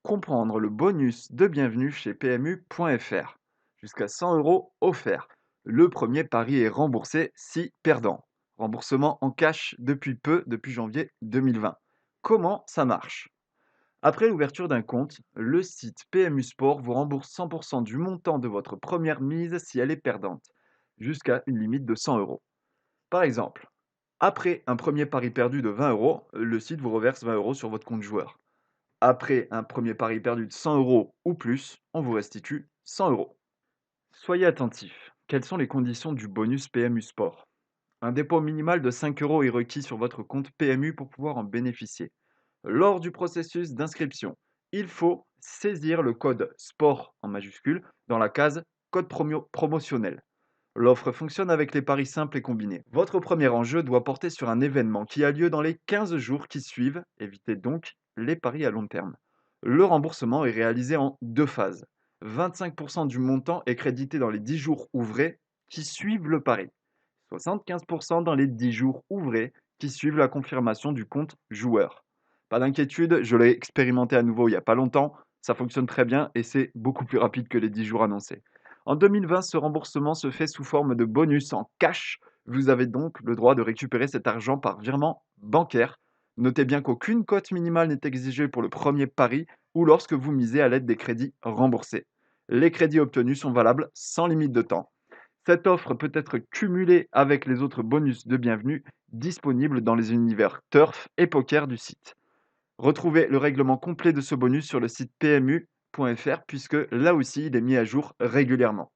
Comprendre le bonus de bienvenue chez PMU.fr. Jusqu'à 100 euros offerts. Le premier pari est remboursé si perdant. Remboursement en cash depuis peu, depuis janvier 2020. Comment ça marche? Après l'ouverture d'un compte, le site PMU Sport vous rembourse 100% du montant de votre première mise si elle est perdante, jusqu'à une limite de 100 euros. Par exemple, après un premier pari perdu de 20 euros, le site vous reverse 20 euros sur votre compte joueur. Après un premier pari perdu de 100 euros ou plus, on vous restitue 100 euros. Soyez attentifs. Quelles sont les conditions du bonus PMU Sport? Un dépôt minimal de 5 euros est requis sur votre compte PMU pour pouvoir en bénéficier. Lors du processus d'inscription, il faut saisir le code SPORT en majuscule dans la case code promotionnel. L'offre fonctionne avec les paris simples et combinés. Votre premier enjeu doit porter sur un événement qui a lieu dans les 15 jours qui suivent. Évitez donc les paris à long terme. Le remboursement est réalisé en deux phases. 25% du montant est crédité dans les 10 jours ouvrés qui suivent le pari. 75% dans les 10 jours ouvrés qui suivent la confirmation du compte joueur. Pas d'inquiétude, je l'ai expérimenté à nouveau il n'y a pas longtemps, ça fonctionne très bien et c'est beaucoup plus rapide que les 10 jours annoncés. En 2020, ce remboursement se fait sous forme de bonus en cash. Vous avez donc le droit de récupérer cet argent par virement bancaire. Notez bien qu'aucune cote minimale n'est exigée pour le premier pari ou lorsque vous misez à l'aide des crédits remboursés. Les crédits obtenus sont valables sans limite de temps. Cette offre peut être cumulée avec les autres bonus de bienvenue disponibles dans les univers turf et poker du site. Retrouvez le règlement complet de ce bonus sur le site PMU.fr puisque là aussi il est mis à jour régulièrement.